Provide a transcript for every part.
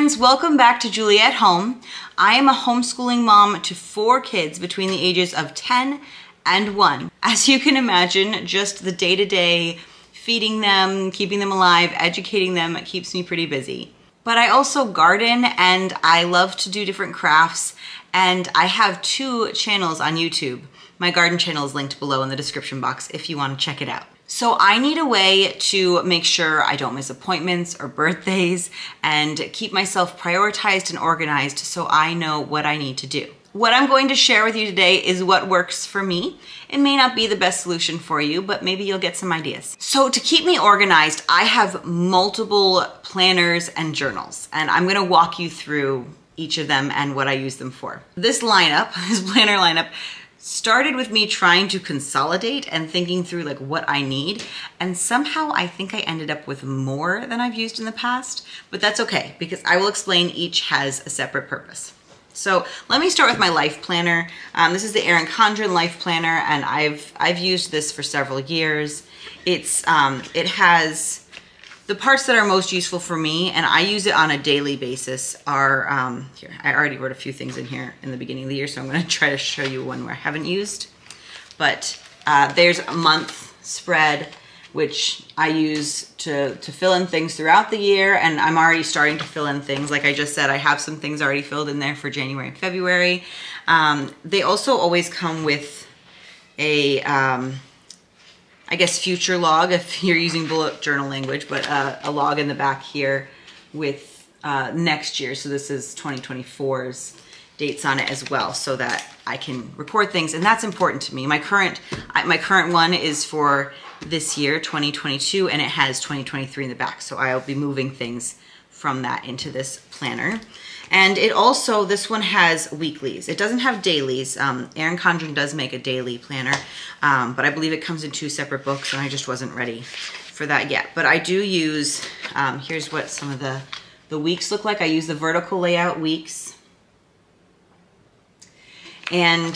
friends, welcome back to Julia at Home. I am a homeschooling mom to 4 kids between the ages of 10 and 1. As you can imagine, just the day-to-day feeding them, keeping them alive, educating them keeps me pretty busy. But I also garden and I love to do different crafts, and I have 2 channels on YouTube. My garden channel is linked below in the description box if you want to check it out. So I need a way to make sure I don't miss appointments or birthdays and keep myself prioritized and organized so I know what I need to do. What I'm going to share with you today is what works for me. It may not be the best solution for you, but maybe you'll get some ideas. So to keep me organized, I have multiple planners and journals, and I'm gonna walk you through each of them and what I use them for. This lineup, this planner lineup, started with me trying to consolidate and thinking through like what I need, and somehow I think I ended up with more than I've used in the past, but that's okay because I will explain each has a separate purpose. So let me start with my life planner. This is the Erin Condren Life Planner, and I've used this for several years. It has the parts that are most useful for me, and I use it on a daily basis, are, here, I already wrote a few things in here in the beginning of the year, so I'm gonna try to show you one where I haven't used. But there's a month spread, which I use to fill in things throughout the year, and I'm already starting to fill in things. Like I just said, I have some things already filled in there for January and February. They also always come with a, I guess, future log if you're using bullet journal language, but a log in the back here with next year. So this is 2024's dates on it as well, so that I can record things, and that's important to me. My current one is for this year, 2022, and it has 2023 in the back. So I'll be moving things from that into this planner. And it also, this one has weeklies. It doesn't have dailies. Erin Condren does make a daily planner, but I believe it comes in 2 separate books, and I just wasn't ready for that yet. But I do use, here's what some of the weeks look like. I use the vertical layout weeks. And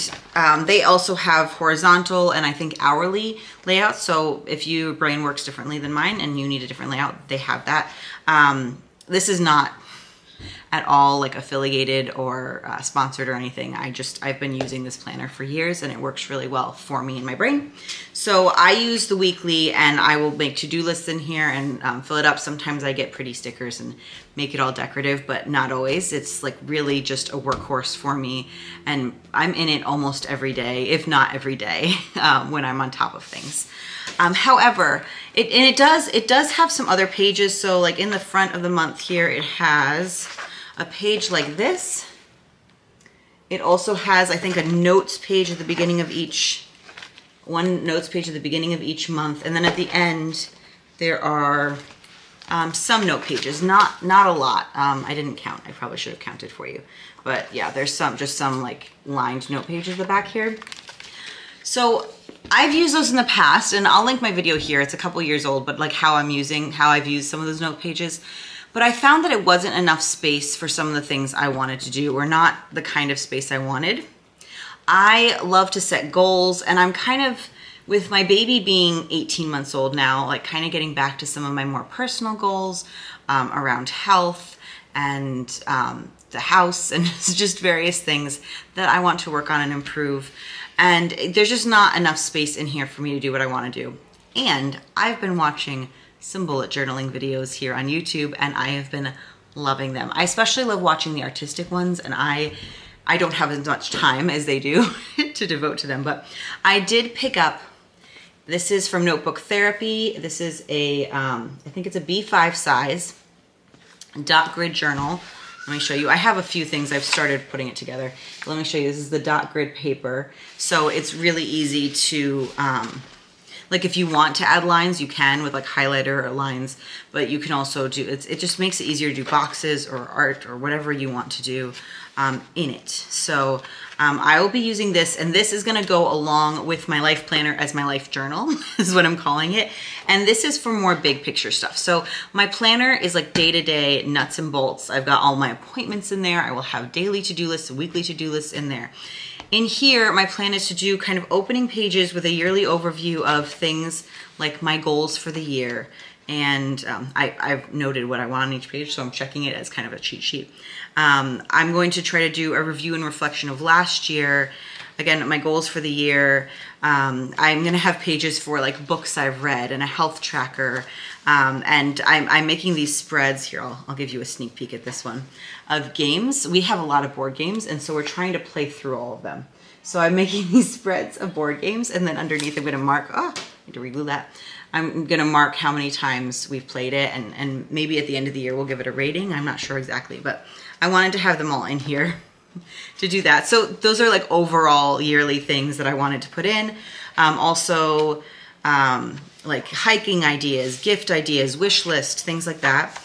they also have horizontal and I think hourly layouts. So if your brain works differently than mine and you need a different layout, they have that. This is not at all like affiliated or sponsored or anything. I've been using this planner for years, and it works really well for me and my brain. So I use the weekly, and I will make to-do lists in here and fill it up. Sometimes I get pretty stickers and make it all decorative, but not always. It's like really just a workhorse for me, and I'm in it almost every day, if not every day, when I'm on top of things. However, it does have some other pages. So like in the front of the month here, it has a page like this. It also has, I think, a notes page at the beginning of one notes page at the beginning of each month. And then at the end, there are some note pages, not a lot. I didn't count, I probably should have counted for you. But yeah, there's just some like lined note pages at the back here. So I've used those in the past, and I'll link my video here. It's a couple years old, but like how I've used some of those note pages. But I found that it wasn't enough space for some of the things I wanted to do, or not the kind of space I wanted. I love to set goals, and I'm kind of, with my baby being 18 months old now, like kind of getting back to some of my more personal goals around health and the house and just various things that I want to work on and improve. And there's just not enough space in here for me to do what I want to do. And I've been watching some bullet journaling videos here on YouTube, and I have been loving them. I especially love watching the artistic ones, and I don't have as much time as they do to devote to them, but I did pick up, this is from Notebook Therapy. This is a, I think it's a B5 size dot grid journal. Let me show you. I have a few things. I've started putting it together. Let me show you. This is the dot grid paper. So it's really easy to, like if you want to add lines, you can with like highlighter or lines, but you can also do, it just makes it easier to do boxes or art or whatever you want to do in it. So I will be using this, and this is gonna go along with my life planner as my life journal, is what I'm calling it. And this is for more big picture stuff. So my planner is like day-to-day nuts and bolts. I've got all my appointments in there. I will have daily to-do lists, weekly to-do lists in there. In here, my plan is to do kind of opening pages with a yearly overview of things like my goals for the year, And I've noted what I want on each page, so I'm checking it as kind of a cheat sheet. I'm going to try to do a review and reflection of last year. Again, my goals for the year. I'm going to have pages for like books I've read and a health tracker. And I'm making these spreads here. I'll give you a sneak peek at this one of games. We have a lot of board games, and so we're trying to play through all of them. So I'm making these spreads of board games, and then underneath I'm going to mark, I need to reglue that. I'm going to mark how many times we've played it, and maybe at the end of the year we'll give it a rating. I'm not sure exactly, but I wanted to have them all in here to do that. So those are like overall yearly things that I wanted to put in. Also, like hiking ideas, gift ideas, wish list, things like that.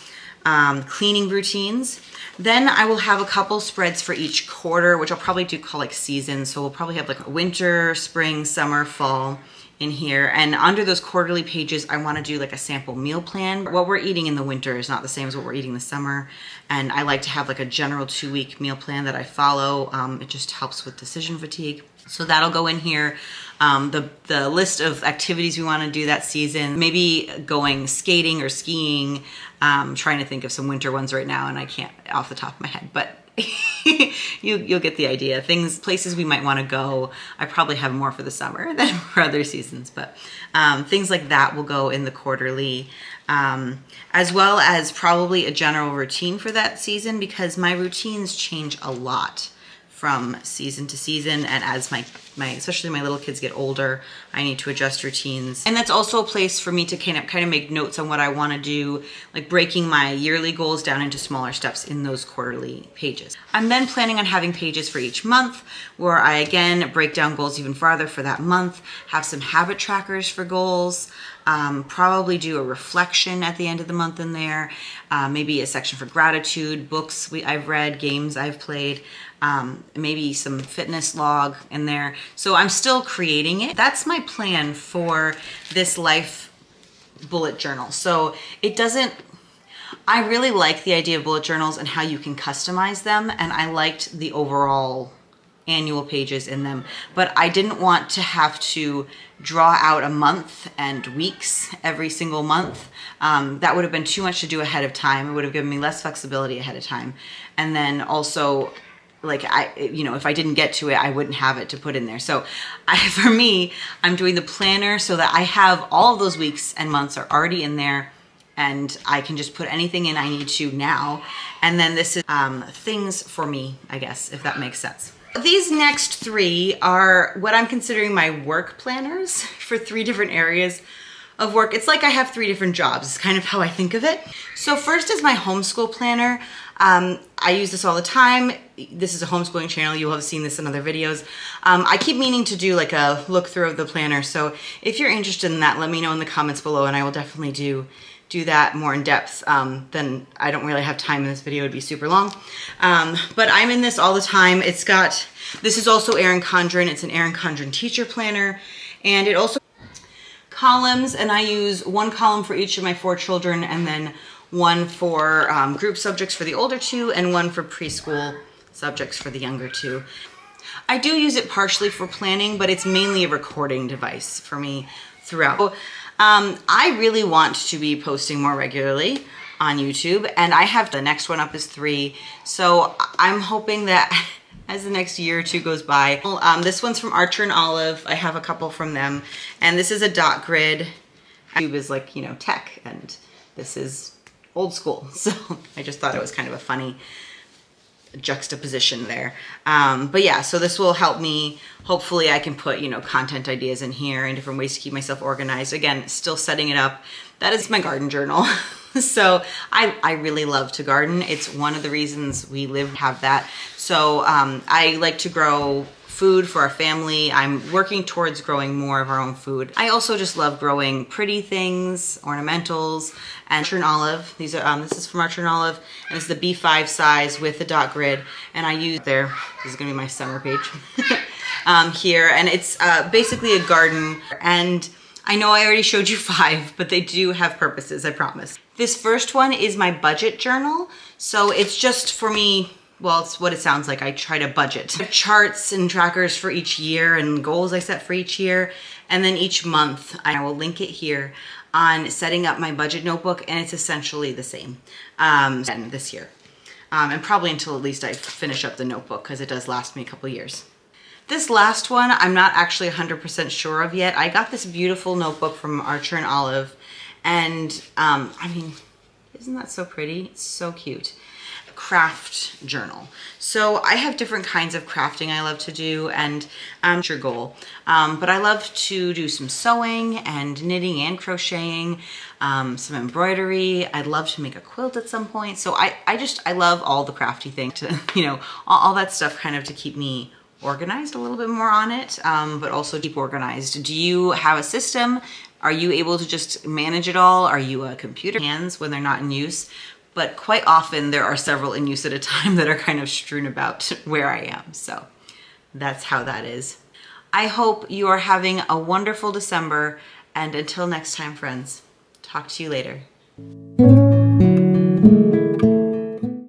Cleaning routines. Then I will have a couple spreads for each quarter, which I'll probably do call like seasons. So we'll probably have like winter, spring, summer, fall in here. And under those quarterly pages, I want to do like a sample meal plan. What we're eating in the winter is not the same as what we're eating in the summer. And I like to have like a general 2-week meal plan that I follow. It just helps with decision fatigue. So that'll go in here. The list of activities we want to do that season, maybe going skating or skiing. Trying to think of some winter ones right now, and I can't off the top of my head, but you'll get the idea. Places we might want to go. I probably have more for the summer than for other seasons, but things like that will go in the quarterly, as well as probably a general routine for that season, because my routines change a lot from season to season, and as my especially my little kids get older, I need to adjust routines. And that's also a place for me to kind of make notes on what I want to do, like breaking my yearly goals down into smaller steps in those quarterly pages. I'm then planning on having pages for each month where I again break down goals even farther for that month, have some habit trackers for goals, probably do a reflection at the end of the month in there, maybe a section for gratitude, books I've read, games I've played, maybe some fitness log in there. So I'm still creating it. That's my plan for this life bullet journal. So I really like the idea of bullet journals and how you can customize them, and I liked the overall annual pages in them, but I didn't want to have to draw out a month and weeks every single month. That would have been too much to do ahead of time. It would have given me less flexibility ahead of time. And then also, like, if I didn't get to it, I wouldn't have it to put in there. So for me, I'm doing the planner so that I have all of those weeks and months are already in there, and I can just put anything in I need to now. And then this is things for me, I guess, if that makes sense. These next 3 are what I'm considering my work planners for 3 different areas of work. It's like I have 3 different jobs. It's kind of how I think of it. So first is my homeschool planner. I use this all the time. This is a homeschooling channel. You will have seen this in other videos. I keep meaning to do like a look through of the planner. So if you're interested in that, let me know in the comments below, and I will definitely do that more in depth. Then I don't really have time in this video. It'd be super long. But I'm in this all the time. This is also Erin Condren. It's an Erin Condren teacher planner. And it also columns, and I use 1 column for each of my 4 children, and then 1 for group subjects for the older 2, and 1 for preschool subjects for the younger 2. I do use it partially for planning, but it's mainly a recording device for me throughout. So, I really want to be posting more regularly on YouTube, and I have the next one up is 3. So I'm hoping that as the next year or 2 goes by. This one's from Archer and Olive. I have a couple from them, and this is a dot grid. YouTube is like, tech, and this is old school. So I just thought it was kind of a funny juxtaposition there. But yeah, so this will help me. Hopefully I can put, content ideas in here and different ways to keep myself organized. Again, still setting it up. That is my garden journal. So I really love to garden. It's one of the reasons we have that. So I like to grow food for our family. I'm working towards growing more of our own food. I also just love growing pretty things, ornamentals, and Archer and Olive. These are this is from Archer and Olive, and it's the B5 size with the dot grid. And I use this is gonna be my summer page here, and it's basically a garden. And I know I already showed you 5, but they do have purposes, I promise. This first one is my budget journal. So it's just for me. Well, it's what it sounds like. I try to budget. I have charts and trackers for each year and goals I set for each year. And then each month, I will link it here. on setting up my budget notebook, and it's essentially the same this year. And probably until at least I finish up the notebook, because it does last me a couple years. This last one, I'm not actually 100% sure of yet. I got this beautiful notebook from Archer and Olive, and I mean, isn't that so pretty? It's so cute. Craft journal. So I have different kinds of crafting I love to do, and it's your goal. But I love to do some sewing and knitting and crocheting, some embroidery. I'd love to make a quilt at some point. So I love all the crafty things to, you know, all that stuff kind of to keep me organized a little bit more on it, but also keep organized. Do you have a system? Are you able to just manage it all? Are you a computer hands when they're not in use? But quite often there are several in use at a time that are kind of strewn about where I am. So that's how that is. I hope you are having a wonderful December, and until next time, friends, talk to you later.